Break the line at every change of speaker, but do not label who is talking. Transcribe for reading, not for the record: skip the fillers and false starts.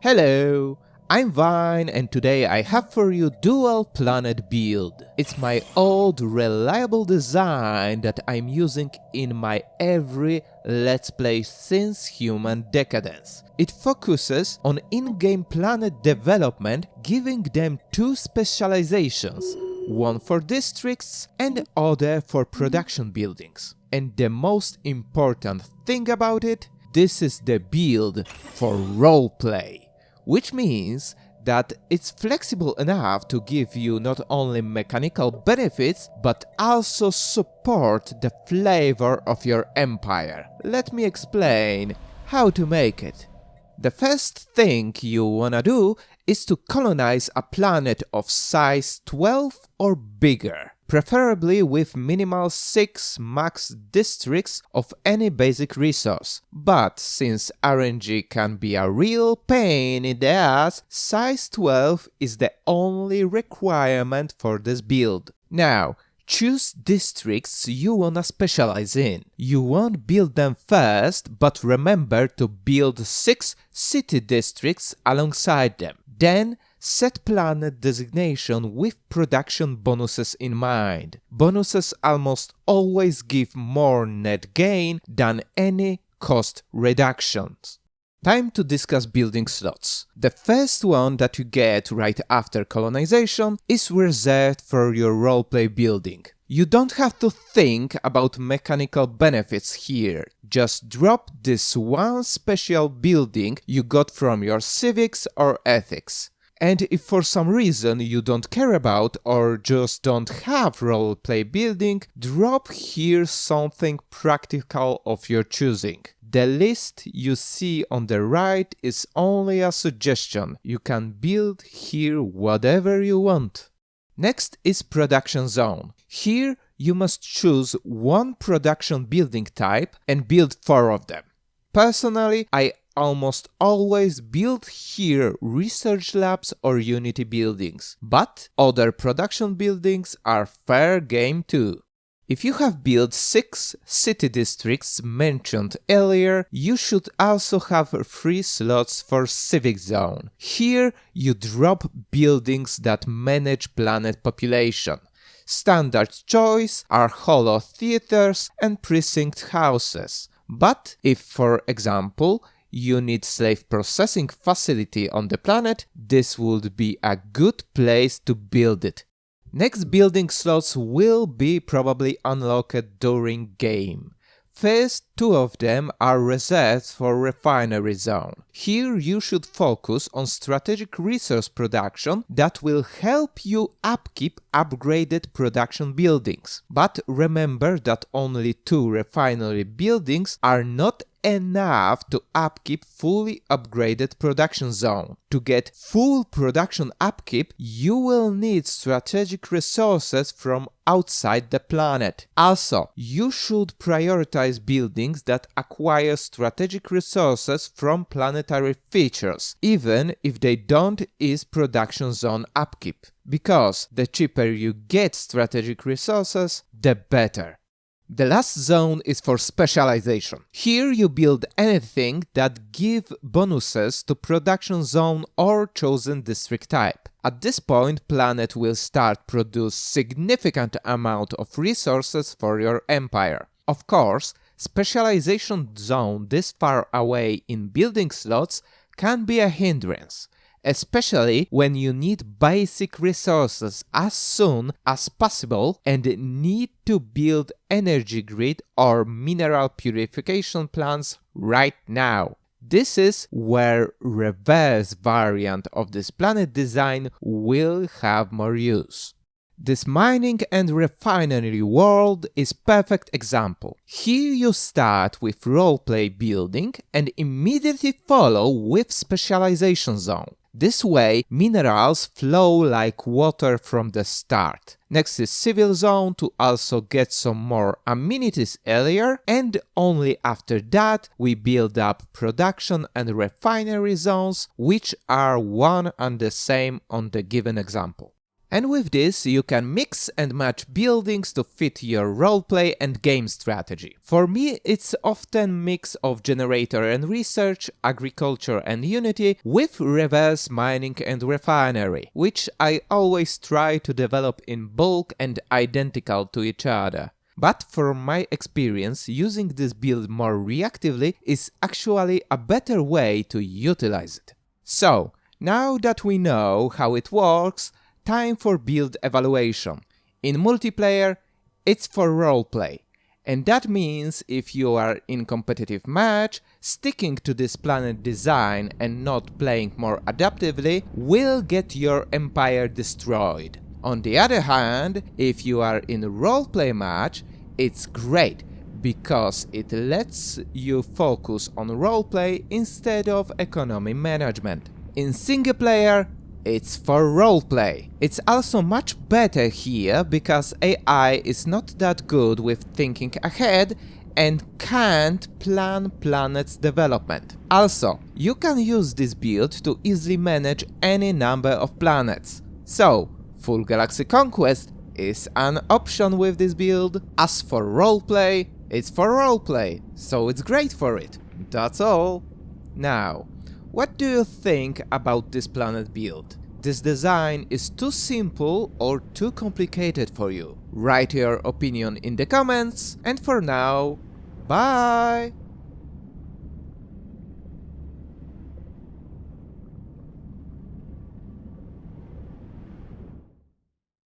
Hello, I'm Vine and today I have for you Dual Planet build. It's my old reliable design that I'm using in my every Let's Play since Human Decadence. It focuses on in-game planet development, giving them two specializations, one for districts and other for production buildings. And the most important thing about it, this is the build for roleplay. Which means that it's flexible enough to give you not only mechanical benefits, but also support the flavor of your empire. Let me explain how to make it. The first thing you wanna do is to colonize a planet of size 12 or bigger, preferably with minimal 6 max districts of any basic resource. But since RNG can be a real pain in the ass, size 12 is the only requirement for this build. Now, choose districts you wanna specialize in. You won't build them first, but remember to build 6 city districts alongside them. Then, set planet designation with production bonuses in mind. Bonuses almost always give more net gain than any cost reductions. Time to discuss building slots. The first one that you get right after colonization is reserved for your roleplay building. You don't have to think about mechanical benefits here. Just drop this one special building you got from your civics or ethics. And if for some reason you don't care about or just don't have roleplay building, drop here something practical of your choosing. The list you see on the right is only a suggestion. You can build here whatever you want. Next is production zone. Here you must choose one production building type and build 4 of them. Personally, I almost always build here research labs or Unity buildings, but other production buildings are fair game too. If you have built 6 city districts mentioned earlier, you should also have 3 slots for civic zone. Here you drop buildings that manage planet population. Standard choice are holo theaters and precinct houses. But if, for example, you need slave processing facility on the planet, this would be a good place to build it. Next building slots will be probably unlocked during game. First 2 of them are reserved for refinery zone. Here you should focus on strategic resource production that will help you upkeep upgraded production buildings. But remember that only 2 refinery buildings are not enough to upkeep fully upgraded production zone. To get full production upkeep, you will need strategic resources from outside the planet. Also, you should prioritize buildings that acquire strategic resources from planetary features, even if they don't ease production zone upkeep. Because the cheaper you get strategic resources, the better. The last zone is for specialization. Here you build anything that give bonuses to production zone or chosen district type. At this point, planet will start produce significant amount of resources for your empire. Of course, specialization zone this far away in building slots can be a hindrance, especially when you need basic resources as soon as possible and need to build energy grid or mineral purification plants right now. This is where reverse variant of this planet design will have more use. This mining and refinery world is perfect example. Here you start with roleplay building and immediately follow with specialization zone. This way, minerals flow like water from the start. Next is civil zone to also get some more amenities earlier, and only after that we build up production and refinery zones, which are one and the same on the given example. And with this, you can mix and match buildings to fit your roleplay and game strategy. For me, it's often mix of generator and research, agriculture and unity, with reverse mining and refinery, which I always try to develop in bulk and identical to each other. But from my experience, using this build more reactively is actually a better way to utilize it. So, now that we know how it works, time for build evaluation. In multiplayer, it's for roleplay. And that means if you are in competitive match, sticking to this planet design and not playing more adaptively will get your empire destroyed. On the other hand, if you are in a roleplay match, it's great, because it lets you focus on roleplay instead of economy management. In single player, it's for roleplay. It's also much better here because AI is not that good with thinking ahead and can't plan planet's development. Also, you can use this build to easily manage any number of planets. So, full galaxy conquest is an option with this build. As for roleplay, it's for roleplay, so it's great for it. That's all. Now, what do you think about this planet build? This design is too simple or too complicated for you? Write your opinion in the comments, and for now, bye!